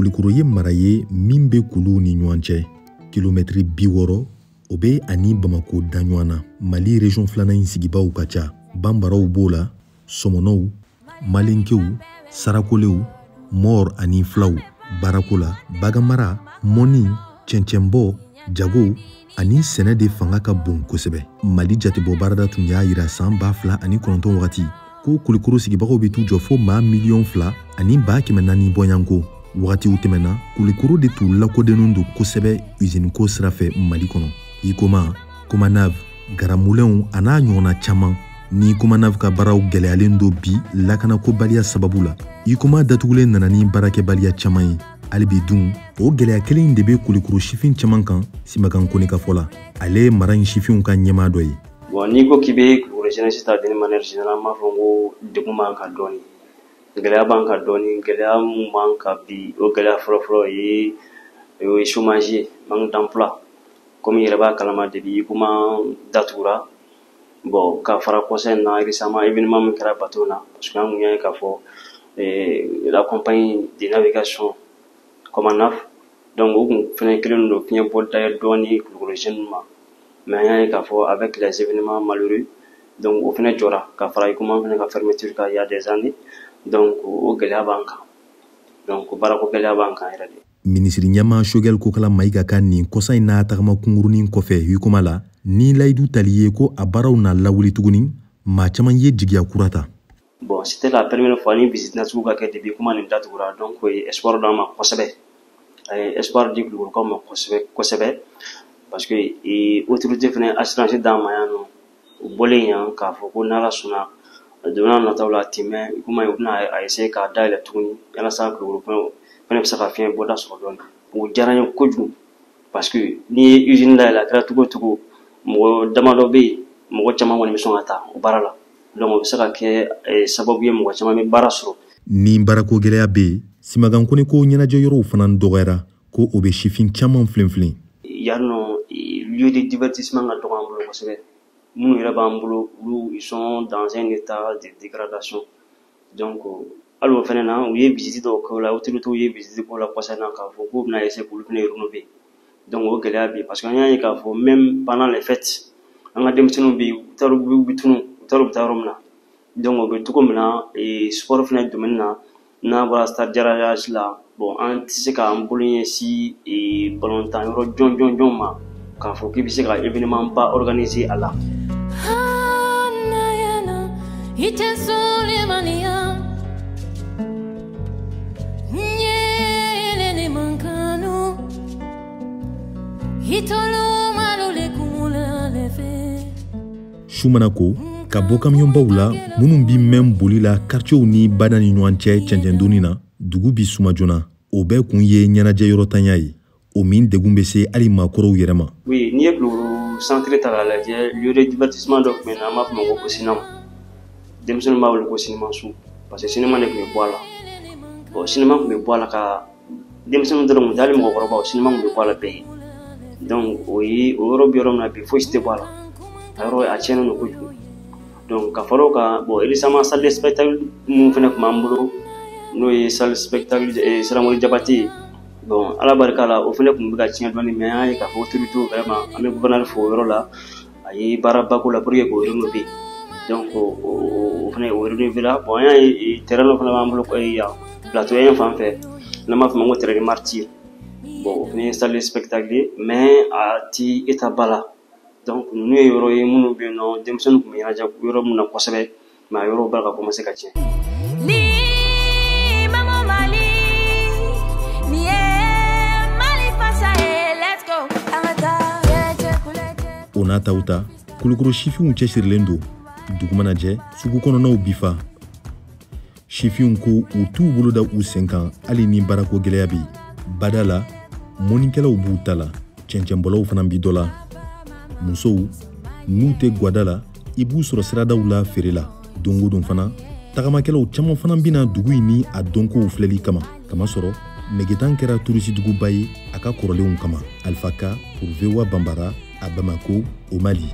Kulikoro ye mara ye min bɛ kulu ni ɲɔgɔn cɛ kilomɛtiri 60 o bɛ ani Bamako da ɲɔgɔn na. Mali région filanan in sigibaw ka ca. Bambaraw b'o la, Somonaw, Malenkew, Sarakolew, Mor ani Fulaw, Barakola, Bagamara, Moni, Cɛncɛnbɔ, Jago ani sɛnɛ de fanga ka bon kosɛbɛ. Mali jatebɔ baarada tun y'a yira san 2009 wagati ko Kulikoro sigibagaw bɛ t'u jɔ fo maa 2,000,000 ani 400,000 bɔɲanko. Wagatiw tɛmɛna, Kulikoro de t'u lakodɛnnen don kosɛbɛ usine ko sira fɛ Mali kɔnɔ. Ikoma, Komanav, Garamulɛnw a n'a ɲɔgɔnna caman. Ni Komanav ka baaraw gɛlɛyalen don bi lakanakobaliya sababu la. Ikoma datugulen nana ni baarakɛbaliya caman ye. Hali bi dun, o gɛlɛya kelen de bɛ Kulikoro sifin caman kan Simagan Kone ka fɔ la. Ale ye mara in sifinw ka ɲɛmaa dɔ ye. Bon, n'i ko k'i bɛ Kulikoro jeunesse ta d'une manière générale, n b'a fɔ ko degun b'an kan dɔɔni. Gɛlɛya b'an kan dɔɔni, gɛlɛya mun b'an kan bi, o gɛlɛya fɔlɔ-fɔlɔ ye chômage ye, manque d'emploi. Comme i yɛrɛ b'a kalama depuis Ikoma datugura. Bon, ka fara kɔsa in na récemment événement min kɛra bateau na, parce que an kun y'a ye k'a fɔ la compagnie de navigation Komanav, donc o kun fɛnɛ kelen don fiɲɛ bɔda ye dɔɔni Kulikoro jeunes ma. Mais an y'a ye k'a fɔ avec les événements malheureux, donc o fɛnɛ jɔra ka fara Ikoma fɛnɛ ka fermeture kan il y a des années, donc o gɛlɛya b'an kan, donc baarako gɛlɛya b'an kan yɛrɛ de. Minisiri ɲɛmaa Shogɛl Kokala Mayiga ka nin kɔsa in n'a tagama kungurunin kɔfɛ Ikoma la, ni layidu tali ye ko a baaraw na lawuli tuguni, maa caman ye jigiya kura ta. Bon, c'était la première fois ni visite nasugu ka kɛ depuis Ikoma nin datugura, donc o ye espoir d'an ma kosɛbɛ. A ye espoir di Kulikorokaw ma kosɛbɛ parce que autorité fɛnɛ assurance d'an ma yan nɔ. O bɔlen yan k'a fɔ ko n'Ala sɔnna don n'a nataw la Timɛ Ikoma u bɛna a essayer k'a dayɛlɛ tuguni walasa Kulikoro fɛnɛ bɛ se ka fiɲɛ bɔda sɔrɔ dɔɔni. O diyara n ye kojugu parce que n'i ye usine dayɛlɛ a kɛra cogo o cogo mɔgɔ damadɔ bɛ yen, mɔgɔ caman kɔni bɛ sɔn ka taa o baara la, donc o bɛ se ka kɛ sababu ye mɔgɔ caman bɛ baara sɔrɔ. Ni baarako gɛlɛya bɛ yen, Simagan Kone ko ɲɛnajɛ yɔrɔw fana dɔgɔyara ko o bɛ sifin caman filen. Yan nɔ lieu de divertissement ka dɔgɔ an bolo kosɛbɛ. Minnu yɛrɛ b'an bolo olu ils sont dans un état de dégradation, donc hali o fɛnɛ na u ye visite dɔw kɛ o la, autorités ye visite k'o la kɔsa in na k'a fɔ k'u bɛna essayer k'olu fɛnɛ rénover, donc o gɛlɛya bɛ yen parce que an y'a ye k'a fɔ même pendant les fêtes an ka denmisɛnninw bɛ yen u t'a dɔn u bɛ tunu u t'a dɔn u bɛ taa yɔrɔ min na, donc o bɛ cogo min na sport fɛnɛ domaine na n'a bɔra stade garage la, bon an tɛ se k'an bolo ɲɛsin balontan yɔrɔ jɔn ma k'a fɔ k'i bɛ se ka événement ba organiser a la. Su mana ko ka bɔ kamiyɔnbaw la minnu bi mɛn boli la quartierw ni bada ni ɲɔgɔn cɛ cɛncɛndonni na, dugu bi suma joona. O bɛɛ kun ye ɲɛnajɛ yɔrɔtanya ye, o min degun bɛ se hali maakɔrɔw yɛrɛ ma. Oui, n'i ye Kulikoro centre ta k'a lajɛ lieu de divertissement dɔ tun bɛ yen an b'a fɔ ma ko Sinama. Denmisɛnninw b'a wele ko sinima su parce que sinima de tun bɛ bɔ a la. Bon, sinima tun bɛ bɔ a la ka denmisɛnninw dɔrɔn tun tɛ hali mɔgɔkɔrɔbaw, sinima tun bɛ bɔ a la bɛɛ ye. Donc o yɔrɔ bɛ yɔrɔ min na bi fosi tɛ bɔ a la. A yɔrɔ a tiɲɛnen don kojugu. Donc ka fara o kan bon récemment salle de spectacle mun fɛnɛ tun b'an bolo n'o ye salle spectacle Siramori Jabate ye. Bon ala barika la o fɛnɛ tun bɛ ka tiɲɛ dɔɔni mais an y'a ye k'a fɔ autorité vraiment an bɛ gouverneur fo o yɔrɔ la a ye baaraba k'o la pour que k'o rénover. Donc o fɛnɛ o rénover la bon an y'a ye terrain dɔ fɛnɛ b'an bolo yan plateau yan fan fɛ n'an b'a fɔ ma ko terrain de martyr. Bon o fɛnɛ ye salle de spectacle ye mais a ti état ba la. Donc ninnu ye yɔrɔ ye minnu bɛ yen nɔ denmisɛnninw tun bɛ ɲɛnajɛ yɔrɔ min na kosɛbɛ mais a yɔrɔw b'a ka commencer ka tiɲɛ. O n'a taw ta Kulikoro sifinw cɛsirilen don, dugu mana jɛ sugu kɔnɔnaw bi fa. Sifinw ko u t'u bolo da u sen kan hali ni baarako gɛlɛya bɛ yen. Bada la mɔnikɛlaw b'u ta la, cɛncɛnbɔlaw fana bi dɔ la. Musow n'u tɛ gwada la i b'u sɔrɔ siradaw la feere la. Don o don fana tagamakɛlaw caman fana bɛna dugu in ni a dɔnkow filɛli kama. Kamasɔrɔ Megetan kɛra turisi duguba ye a ka kɔrɔlenw kama. Alpha K pour VOA Bambara à Bamako au Mali.